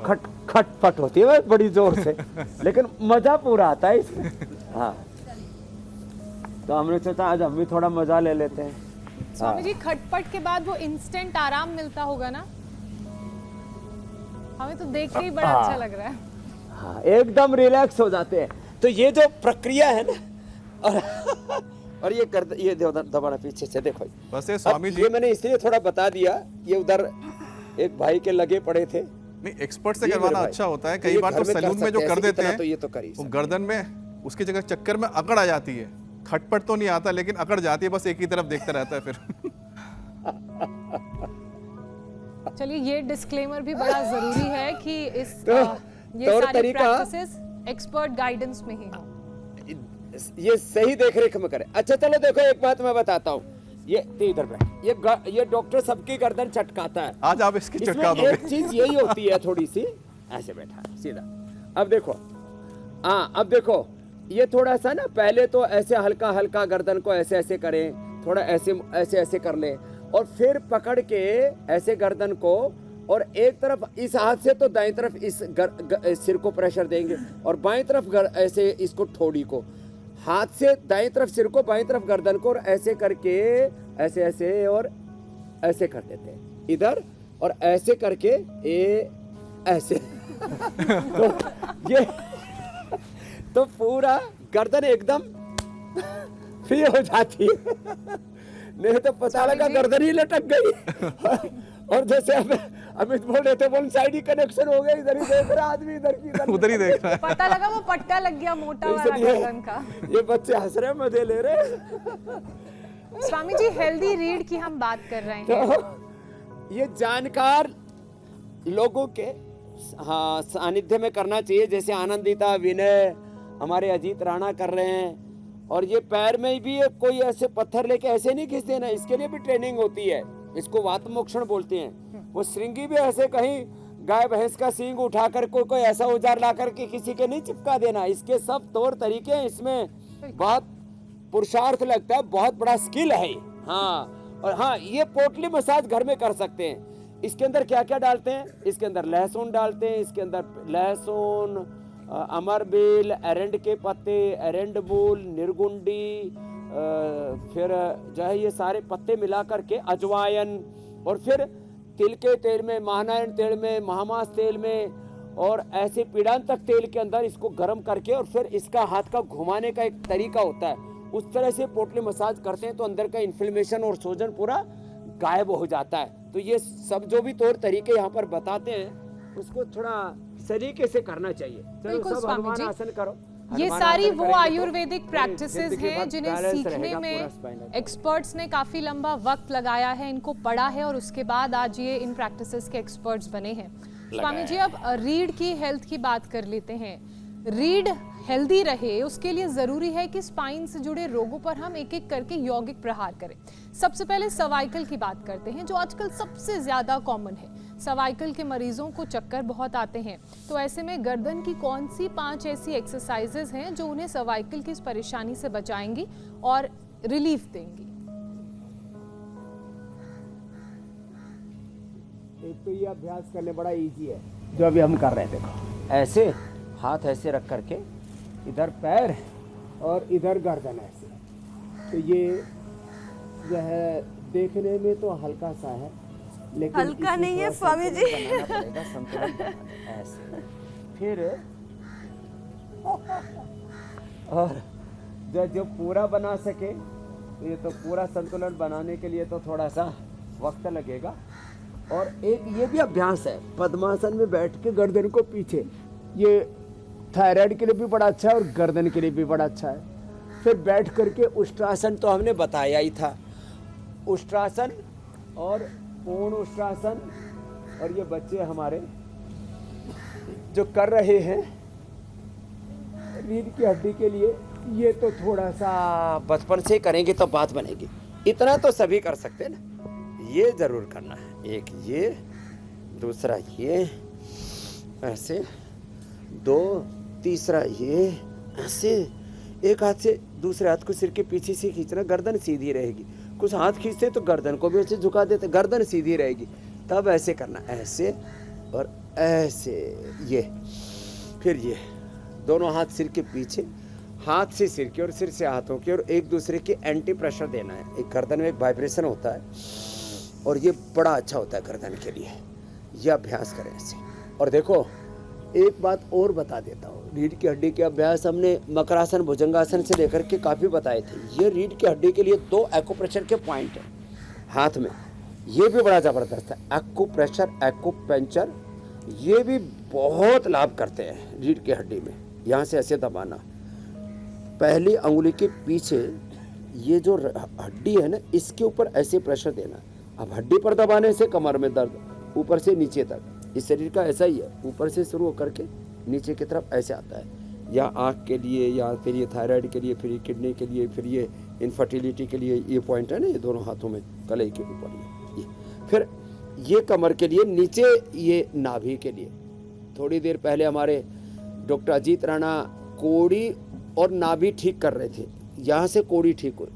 खट खटपट होती है बड़ी जोर से, लेकिन मजा पूरा आता है इसमें। हाँ, तो हमने सोचा आज हम भी थोड़ा मजा ले लेते हैं।
स्वामी जी, खटपट के बाद वो इंस्टेंट आराम मिलता होगा ना? हमें तो देख के ही बड़ा अच्छा लग रहा है।
हाँ, एकदम रिलैक्स हो जाते हैं। तो ये जो प्रक्रिया है ना, और ये कर, ये दबाना पीछे से, देखो
बस ये स्वामी जी,
ये मैंने इसलिए थोड़ा बता दिया, ये उधर एक भाई के लगे पड़े थे।
नहीं, एक्सपर्ट से करवाना अच्छा होता है। कई बार तो सैलून में जो कर देते हैं,
तो ये तो करी
वो गर्दन में उसकी जगह चक्कर में अकड़ आ जाती है। खटपट तो नहीं आता, लेकिन अकड़ जाती है, बस एक ही तरफ देखता रहता है फिर।
चलिए, ये डिस्क्लेमर भी बड़ा जरूरी है कि इस ये
तौर
सारी
तरीका
प्रैक्टिसेस एक्सपर्ट गाइडेंस में ही हो।
ये सही देख रेख में करे। अच्छा चलो देखो, एक बात मैं बताता हूँ, ये इधर बैठ, ये डॉक्टर सबकी गर्दन चटकाता है।
आज आप इसकी चटका
इसमें
दोगे।
एक चीज यही होती है, थोड़ी सी ऐसे बैठा सीधा। अब देखो, हाँ अब देखो, ये थोड़ा सा ना, पहले तो ऐसे हल्का हल्का गर्दन को ऐसे ऐसे करें, थोड़ा ऐसे ऐसे ऐसे कर लें, और फिर पकड़ के ऐसे गर्दन को, और एक तरफ इस हाथ से तो दाईं तरफ इस सिर को प्रेशर देंगे, और बाईं तरफ ऐसे इसको ठोड़ी को, हाथ से दाईं तरफ सिर को, बाईं तरफ गर्दन को, और ऐसे करके ऐसे ऐसे और ऐसे कर देते हैं इधर, और ऐसे करके ये ऐसे तो ये तो पूरा गर्दन एकदम फ्री हो जाती है। नहीं तो पता लगा गर्दन ही लटक गई। और जैसे अमित बोल रहे थे, वन साइड ही कनेक्शन हो गया, इधर ही देख रहा आदमी, इधर की
उधर ही देख रहा है।
पता लगा वो पट्टा लग गया मोटा वाला गर्दन का।
ये बच्चे हंस रहे, मजे ले रहे।
स्वामी जी, हेल्दी रीड की हम बात कर रहे हैं।
तो ये जानकार लोगों के हाँ सानिध्य में करना चाहिए, जैसे आनंदिता, विनय, हमारे अजीत राणा कर रहे हैं। और ये पैर में भी कोई ऐसे पत्थर लेके ऐसे नहीं खींच देना, इसके लिए भी ट्रेनिंग होती है। इसको वातमोक्षण बोलते हैं। वो श्रृंगी भी ऐसे कहीं गाय भैंस का सींग उठा कर कोई ऐसा औजार ला करके किसी के नहीं चिपका देना। इसके सब तौर तरीके हैं, इसमें बहुत पुरुषार्थ लगता है, बहुत बड़ा स्किल है। हाँ, और हाँ, ये पोटली मसाज घर में कर सकते हैं। इसके अंदर क्या क्या डालते हैं? इसके अंदर लहसुन डालते हैं, इसके अंदर लहसुन, अमरबेल, एरंड के पत्ते, एरंड मूल, निर्गुंडी, फिर जो है ये सारे पत्ते मिला करके, अजवाइन, और फिर तिल के तेल में, महानारायण तेल में, महामास तेल में, और ऐसे पीड़ांतक तेल के अंदर इसको गर्म करके, और फिर इसका हाथ का घुमाने का एक तरीका होता है, उस तरह से पोटली मसाज करते हैं तो अंदर का इन्फ्लेमेशन और सूजन पूरा गायब हो जाता है। तो ये सब जो भी तौर तरीके यहाँ पर बताते हैं, उसको थोड़ा सलीके से करना चाहिए।
बिल्कुल
सब
स्वामी
हनुमान
जी।
आसन करो।
ये
हनुमान
सारी
आसन
वो
करेंगे तो
आयुर्वेदिक प्रैक्टिसेस
जिंदगी
हैं
भर
जिन्हें
बैलेंस
सीखने
रहेगा पूरा
में
spinal।
एक्सपर्ट्स ने काफी लंबा वक्त लगाया है, इनको पढ़ा है, और उसके बाद आज ये इन प्रैक्टिसेस के एक्सपर्ट्स बने हैं। स्वामी जी, अब रीढ़ की हेल्थ की बात कर लेते हैं। रीढ़ हेल्दी रहे उसके लिए जरूरी है कि स्पाइन से जुड़े रोगों पर हम एक एक करके यौगिक प्रहार करें। सबसे पहले सर्वाइकल की बात करते हैं, जो आजकल सबसे ज्यादा कॉमन है। सर्वाइकल के मरीजों को चक्कर बहुत आते हैं, तो ऐसे में गर्दन की कौन सी 5 ऐसी एक्सरसाइजेज हैं जो उन्हें सर्वाइकल की इस परेशानी से बचाएंगी और रिलीफ देंगी?
एक तो ये अभ्यास करने बड़ा इजी है, जो अभी हम कर रहे थे। ऐसे हाथ ऐसे रख करके, इधर पैर और इधर गर्दन ऐसे। तो ये जो है देखने में तो हल्का सा है, लेकिन
हल्का नहीं है स्वामी जी।
बनाना पड़ेगा, संतुलन बनाना है। ऐसे फिर और जो पूरा बना सके, तो ये तो पूरा संतुलन बनाने के लिए तो थोड़ा सा वक्त लगेगा। और एक ये भी अभ्यास है, पद्मासन में बैठ के गर्दन को पीछे, ये थायराइड के लिए भी बड़ा अच्छा है और गर्दन के लिए भी बड़ा अच्छा है। फिर बैठ करके उष्ट्रासन तो हमने बताया ही था, उष्ट्रासन और पूर्ण उष्ट्रासन। और ये बच्चे हमारे जो कर रहे हैं, रीढ़ की हड्डी के लिए ये तो थोड़ा सा बचपन से करेंगे तो बात बनेगी। इतना तो सभी कर सकते हैं ना, ये जरूर करना है। एक ये, दूसरा ये ऐसे, दो, तीसरा ये ऐसे, एक हाथ से दूसरे हाथ को सिर के पीछे से खींचना, गर्दन सीधी रहेगी। कुछ हाथ खींचते तो गर्दन को भी ऐसे झुका देते, गर्दन सीधी रहेगी। तब ऐसे करना, ऐसे और ऐसे, ये, फिर ये, दोनों हाथ सिर के पीछे, हाथ से सिर के और सिर से हाथों के, और एक दूसरे के एंटी प्रेशर देना है। एक गर्दन में एक वाइब्रेशन होता है और ये बड़ा अच्छा होता है गर्दन के लिए। यह अभ्यास करें ऐसे। और देखो एक बात और बता देता हूँ, रीढ़ की हड्डी के अभ्यास हमने मकरासन, भुजंगासन से लेकर के काफ़ी बताए थे। ये रीढ़ की हड्डी के लिए 2 एक्यूप्रेशर के पॉइंट हैं हाथ में, ये भी बड़ा ज़बरदस्त है। एक्यूप्रेशर, एक्यूपंक्चर, ये भी बहुत लाभ करते हैं रीढ़ की हड्डी में। यहाँ से ऐसे दबाना, पहली अंगुली के पीछे ये जो हड्डी है ना, इसके ऊपर ऐसे प्रेशर देना। अब हड्डी पर दबाने से कमर में दर्द, ऊपर से नीचे तक, इस शरीर का ऐसा ही है, ऊपर से शुरू होकर के नीचे की तरफ ऐसे आता है। या आँख के लिए, या फिर ये थायराइड के लिए, फिर ये किडनी के लिए, फिर ये इनफर्टिलिटी के लिए, ये पॉइंट है ना, ये दोनों हाथों में कलाई के ऊपर ये। फिर ये कमर के लिए, नीचे ये नाभि के लिए। थोड़ी देर पहले हमारे डॉक्टर अजीत राणा कोड़ी और नाभि ठीक कर रहे थे। यहाँ से कोड़ी ठीक हो,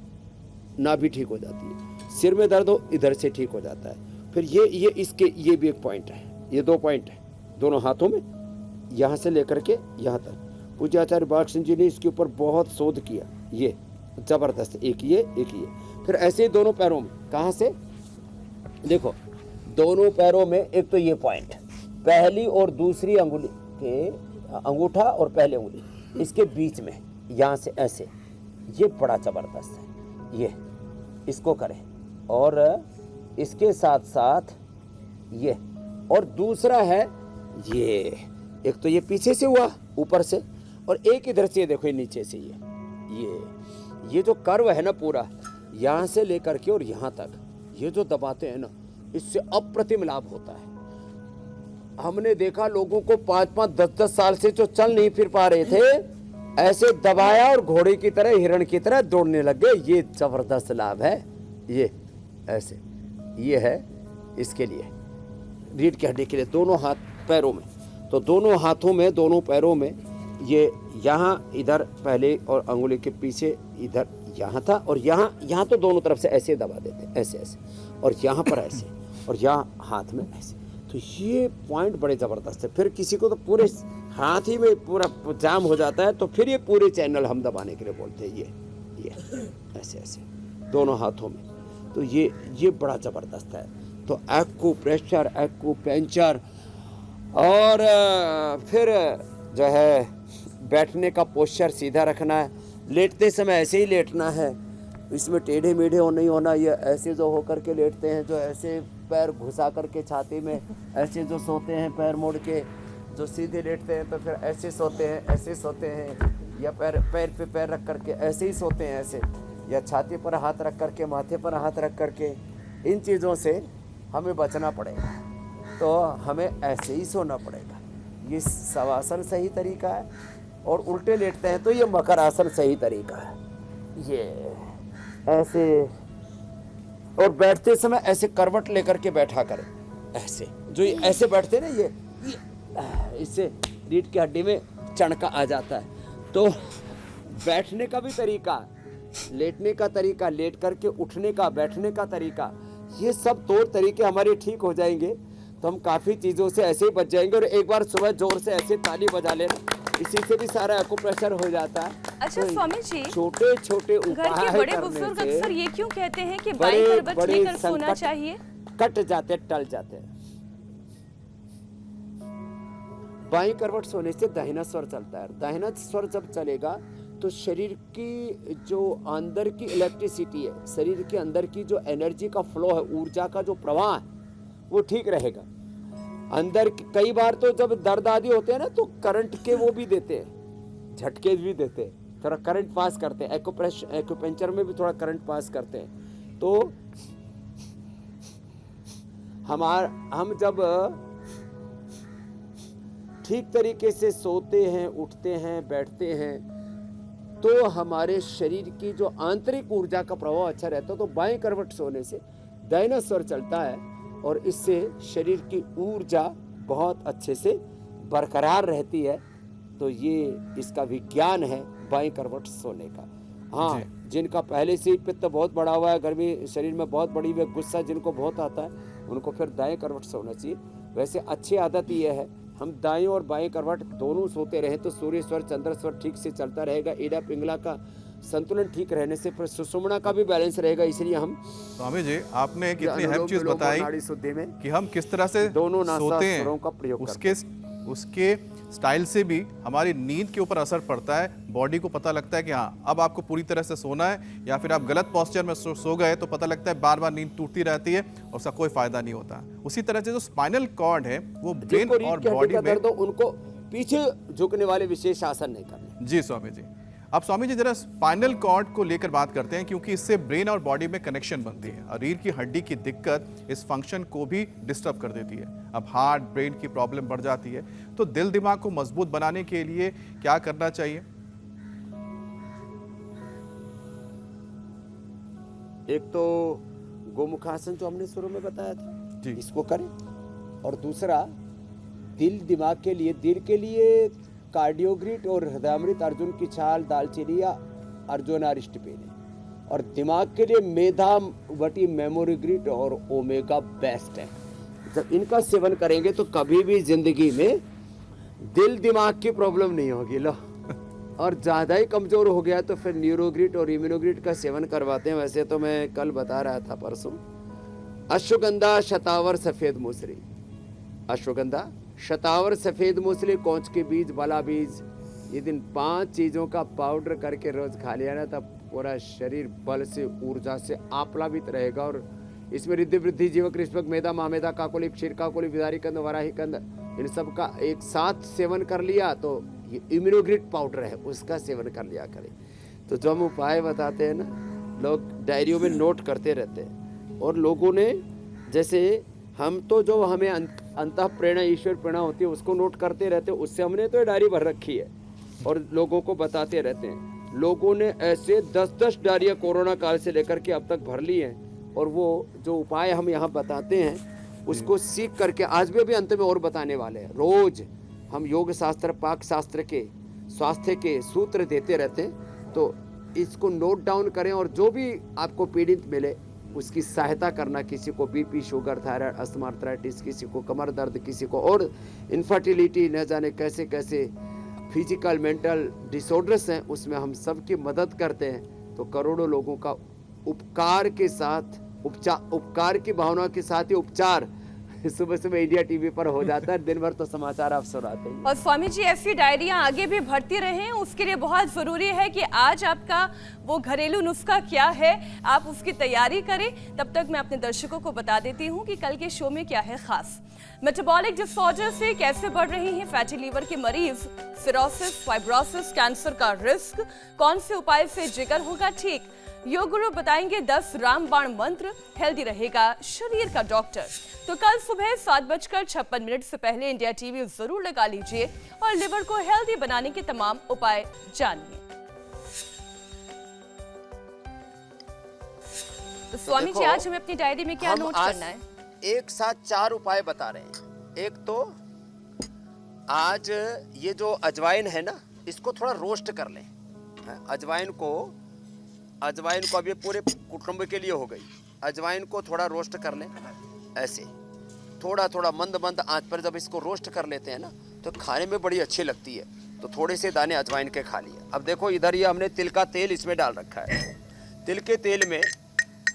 नाभि ठीक हो जाती है। सिर में दर्द हो, इधर से ठीक हो जाता है। फिर ये इसके, ये भी एक पॉइंट है, ये 2 पॉइंट है दोनों हाथों में, यहाँ से लेकर के यहाँ तक। पूज्य आचार्य बाग सिंह जी ने इसके ऊपर बहुत शोध किया, ये जबरदस्त। एक ये, एक ये। फिर ऐसे ही दोनों पैरों में, कहाँ से देखो, दोनों पैरों में एक तो ये पॉइंट, पहली और दूसरी अंगुली के, अंगूठा और पहली अंगुली, इसके बीच में यहाँ से ऐसे, ये बड़ा जबरदस्त है। ये इसको करें, और इसके साथ साथ ये, और दूसरा है ये। एक तो ये पीछे से हुआ ऊपर से, और एक इधर से देखो, ये नीचे से ये जो कर्व है ना पूरा, यहाँ से लेकर के और यहाँ तक, ये जो दबाते हैं ना, इससे अप्रतिम लाभ होता है। हमने देखा लोगों को 5-5, 10-10 साल से जो चल नहीं फिर पा रहे थे, ऐसे दबाया और घोड़े की तरह, हिरण की तरह दौड़ने लग गए। ये जबरदस्त लाभ है। ये ऐसे, ये है इसके लिए, रीढ़ की हड्डी के लिए, दोनों हाथ पैरों में। तो दोनों हाथों में, दोनों पैरों में, ये यहाँ इधर पहले और अंगुली के पीछे इधर यहाँ था, और यहाँ तो दोनों तरफ से ऐसे दबा देते, ऐसे ऐसे, और यहाँ पर ऐसे, और यहाँ हाथ में ऐसे। तो ये पॉइंट बड़े ज़बरदस्त है। फिर किसी को तो पूरे हाथ ही में पूरा जाम हो जाता है, तो फिर ये पूरे चैनल हम दबाने के लिए बोलते हैं, ये ऐसे ऐसे दोनों हाथों में। तो ये बड़ा ज़बरदस्त है। तो एक्यूप्रेशर, एक्यूपंक्चर, और फिर जो है बैठने का पोस्चर सीधा रखना है। लेटते समय ऐसे ही लेटना है, इसमें टेढ़े मेढ़े हो नहीं होना। ये ऐसे जो होकर के लेटते हैं, जो ऐसे पैर घुसा करके छाती में, ऐसे जो सोते हैं पैर मोड़ के, जो सीधे लेटते हैं तो फिर ऐसे सोते हैं, ऐसे सोते हैं, या पैर पे पैर रख करके ऐसे ही सोते हैं ऐसे, या छाती पर हाथ रख करके, माथे पर हाथ रख करके। इन चीज़ों से हमें बचना पड़ेगा, तो हमें ऐसे ही सोना पड़ेगा। ये शवासन सही तरीका है, और उल्टे लेटते हैं तो ये मकर आसन सही तरीका है। ये ऐसे, और बैठते समय ऐसे करवट लेकर के बैठा करें, ऐसे जो ये ऐसे बैठते हैं ना, ये इससे रीढ़ की हड्डी में चणका आ जाता है। तो बैठने का भी तरीका, लेटने का तरीका, लेट करके उठने का, बैठने का तरीका, ये सब तौर तरीके हमारे ठीक हो जाएंगे तो हम काफ़ी चीज़ों से ऐसे ही बच जाएंगे। और एक बार सुबह जोर से ऐसे ताली बजा लेना, इसी से भी सारा एक्यूप्रेशर हो जाता है।
अच्छा स्वामी जी,
छोटे छोटे
घर
उपाय
के बड़े
करने
बुजुर्ग
से
अक्सर ये क्यों कहते हैं कि बाईं करवट लेकर सोना चाहिए?
कट जाते, टल जाते हैं। बाईं करवट सोने से दाहिना स्वर चलता है। दाहिना स्वर जब चलेगा तो शरीर की जो अंदर की इलेक्ट्रिसिटी है, शरीर के अंदर की जो एनर्जी का फ्लो है, ऊर्जा का जो प्रवाह है, वो ठीक रहेगा। अंदर कई बार तो जब दर्द आदि होते हैं ना, तो करंट के वो भी देते हैं, झटके भी देते हैं, थोड़ा करंट पास करते हैं। एक्यूपंक्चर में भी थोड़ा करंट पास करते हैं। तो हम जब ठीक तरीके से सोते हैं, उठते हैं, बैठते हैं, तो हमारे शरीर की जो आंतरिक ऊर्जा का प्रभाव अच्छा रहता है। तो बाएं करवट सोने से दाहिना स्वर चलता है और इससे शरीर की ऊर्जा बहुत अच्छे से बरकरार रहती है। तो ये इसका विज्ञान है बाएं करवट सोने का। हाँ, जिनका पहले से ही पित्त बहुत बढ़ा हुआ है, गर्मी शरीर में बहुत बढ़ी हुई है, गुस्सा जिनको बहुत आता है, उनको फिर दाएं करवट सोना चाहिए। वैसे अच्छी आदत ये है, हम दाएं और बाएं करवट दोनों सोते रहें तो सूर्य स्वर चंद्र स्वर ठीक से चलता रहेगा। ईड़ा पिंगला का संतुलन ठीक रहने से फिर सुषुम्ना का भी बैलेंस रहेगा। इसलिए हम
स्वामी जी, आपने कितनी अहम चीज बताई कि हम किस तरह से
दोनों
सोते हैं,
नासास्वरों का प्रयोग
उसके स्टाइल से भी हमारी नींद के ऊपर असर पड़ता है। बॉडी को पता लगता है कि हाँ, अब आपको पूरी तरह से सोना है, या फिर आप गलत पोस्चर में सो गए तो पता लगता है बार बार नींद टूटती रहती है और उसका कोई फायदा नहीं होता। उसी तरह से जो स्पाइनल कॉर्ड है वो ब्रेन और बॉडी में,
उनको पीछे झुकने वाले विशेष आसन नहीं करने।
जी स्वामी जी। अब स्वामी जी जरा स्पाइनल कॉर्ड को लेकर बात करते हैं, क्योंकि इससे ब्रेन और बॉडी में कनेक्शन बनती है और रीढ़ की हड्डी की दिक्कत इस फंक्शन को भी डिस्टर्ब कर देती है। अब हार्ट ब्रेन की प्रॉब्लम बढ़ जाती है, तो दिल दिमाग को मजबूत बनाने के लिए क्या करना चाहिए?
एक तो गोमुखासन जो हमने शुरू में बताया था
जी,
इसको करें, और दूसरा दिल दिमाग के लिए, दिल के लिए कार्डियोग्रिट और हृदयामृत, अर्जुन की छाल, दालचीनी या अर्जुनारिष्ट पीने, और दिमाग के लिए मेधावटी, मेमोरीग्रिट और ओमेगा बेस्ट है। जब इनका सेवन करेंगे तो कभी भी जिंदगी में दिल दिमाग की प्रॉब्लम नहीं होगी। लो, और ज़्यादा ही कमज़ोर हो गया तो फिर न्यूरोग्रिट और इम्यूनोग्रिट का सेवन करवाते हैं। वैसे तो मैं कल बता रहा था परसों, अश्वगंधा, शतावर, सफ़ेद मूसली। अश्वगंधा, शतावर, सफ़ेद मूसली, कौच के बीज, बला बीज, ये दिन 5 चीज़ों का पाउडर करके रोज़ खा लिया ना, तब पूरा शरीर बल से, ऊर्जा से आप्लावित रहेगा। और इसमें रिद्धि वृद्धि, जीवक, रिष्पक, मेधा, मामेधा, काकोली, क्षीर काकोली, विदारी कंद, वराही कंद, इन सब का एक साथ सेवन कर लिया तो ये इम्यूनोग्रिट पाउडर है, उसका सेवन कर लिया करें। तो जो हम उपाय बताते हैं ना, लोग डायरियों में नोट करते रहते हैं। और लोगों ने, जैसे हम तो जो हमें अंतः प्रेरणा, ईश्वर प्रेरणा होती है उसको नोट करते रहते हैं, उससे हमने तो डायरी भर रखी है और लोगों को बताते रहते हैं। लोगों ने ऐसे 10-10 डायरियाँ कोरोना काल से लेकर के अब तक भर ली हैं, और वो जो उपाय हम यहाँ बताते हैं उसको सीख करके आज भी अभी अंत में और बताने वाले हैं। रोज हम योग शास्त्र, पाक शास्त्र के, स्वास्थ्य के सूत्र देते रहते हैं, तो इसको नोट डाउन करें और जो भी आपको पीड़ित मिले उसकी सहायता करना। किसी को BP, sugar, thyroid, asthma, arthritis, किसी को कमर दर्द, किसी को और इनफर्टिलिटी, न जाने कैसे कैसे फिजिकल मेंटल डिसऑर्डर्स हैं, उसमें हम सबकी मदद करते हैं। तो करोड़ों लोगों का उपकार के साथ, उपकार की भावना के साथ ही उपचार सुबह सुबह इंडिया टीवी पर हो जाता है। दिन भर तो समाचार आप सुनाते हैं।
और स्वामी जी, ऐसी डायरियां आगे भी भरती रहें, उसके लिए बहुत जरूरी है कि आज आपका वो घरेलू नुस्खा क्या है, आप उसकी तैयारी करें। तब तक मैं अपने दर्शकों को बता देती हूँ कि कल के शो में क्या है खास। मेटाबॉलिक डिसऑर्डर से कैसे बढ़ रही हैं फैटी लीवर के मरीज, सिरोसिस, फाइब्रोसिस, कैंसर का रिस्क, कौन से उपाय से जिगर होगा ठीक, योग गुरु बताएंगे 10 रामबाण मंत्र, हेल्दी रहेगा शरीर का डॉक्टर। तो कल सुबह 7:56 से पहले इंडिया टीवी जरूर लगा लीजिए और लिवर को हेल्दी बनाने के तमाम उपाय जानिए। तो स्वामी जी, आज हमें अपनी डायरी में क्या नोट करना है?
एक साथ 4 उपाय बता रहे हैं। एक तो आज ये जो अजवाइन है ना, इसको थोड़ा रोस्ट कर लें। अजवाइन को अब ये पूरे कुटुंब के लिए हो गई। अजवाइन को थोड़ा रोस्ट कर लें, ऐसे थोड़ा थोड़ा मंद मंद आंच पर जब इसको रोस्ट कर लेते हैं ना, तो खाने में बड़ी अच्छी लगती है। तो थोड़े से दाने अजवाइन के खा लिए। अब देखो इधर ये हमने तिल का तेल इसमें डाल रखा है। तिल के तेल में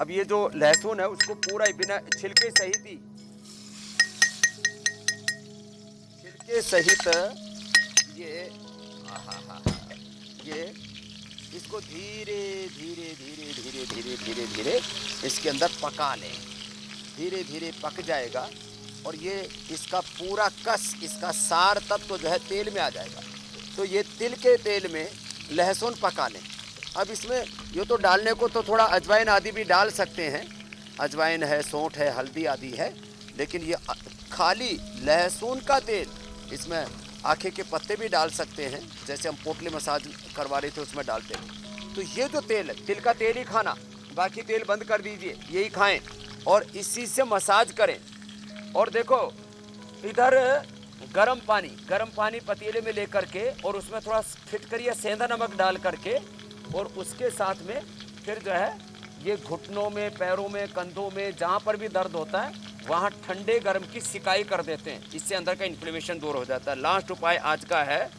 अब ये जो लहसुन है उसको पूरा बिना छिलके सहित ही, छिलके सहित ये इसको धीरे धीरे धीरे धीरे धीरे धीरे धीरे इसके अंदर पका लें। धीरे धीरे पक जाएगा और ये इसका पूरा कस, इसका सार तत्व जो है तेल में आ जाएगा। तो ये तिल के तेल में लहसुन पका लें। अब इसमें ये तो डालने को तो थोड़ा अजवाइन आदि भी डाल सकते हैं, अजवाइन है, सौंठ है, हल्दी आदि है, लेकिन ये खाली लहसुन का तेल, इसमें आखे के पत्ते भी डाल सकते हैं, जैसे हम पोटली मसाज करवा रहे थे उसमें डालते हैं। तो ये जो तेल है, तिल का तेल ही खाना, बाकी तेल बंद कर दीजिए, यही खाएं और इसी से मसाज करें। और देखो इधर गरम पानी पतीले में लेकर के और उसमें थोड़ा फिटकरी या सेंधा नमक डाल करके और उसके साथ में फिर जो है ये घुटनों में, पैरों में, कंधों में, जहाँ पर भी दर्द होता है वहाँ ठंडे गर्म की सिकाई कर देते हैं। इससे अंदर का इन्फ्लेमेशन दूर हो जाता है। लास्ट उपाय आज का है,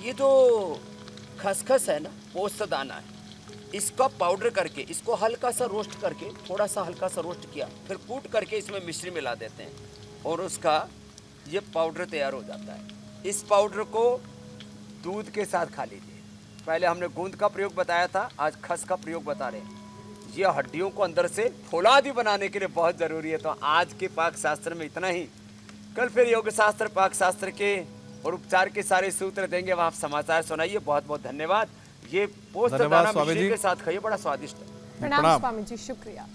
ये जो खसखस है ना, पोस्त दाना है, इसका पाउडर करके इसको हल्का सा रोस्ट करके, थोड़ा सा हल्का सा रोस्ट किया, फिर कूट करके इसमें मिश्री मिला देते हैं और उसका ये पाउडर तैयार हो जाता है। इस पाउडर को दूध के साथ खा लीजिए। पहले हमने गूंद का प्रयोग बताया था, आज खस का प्रयोग बता रहे हैं। ये हड्डियों को अंदर से फौलादी बनाने के लिए बहुत ज़रूरी है। तो आज के पाक शास्त्र में इतना ही। कल फिर योग शास्त्र, पाक शास्त्र के और उपचार के सारे सूत्र देंगे, वहाँ आप समाचार सुनाइए। बहुत बहुत धन्यवाद। ये पोस्त दाना मिश्री के साथ खाइए, बड़ा स्वादिष्ट है।
प्रणाम स्वामी जी, शुक्रिया।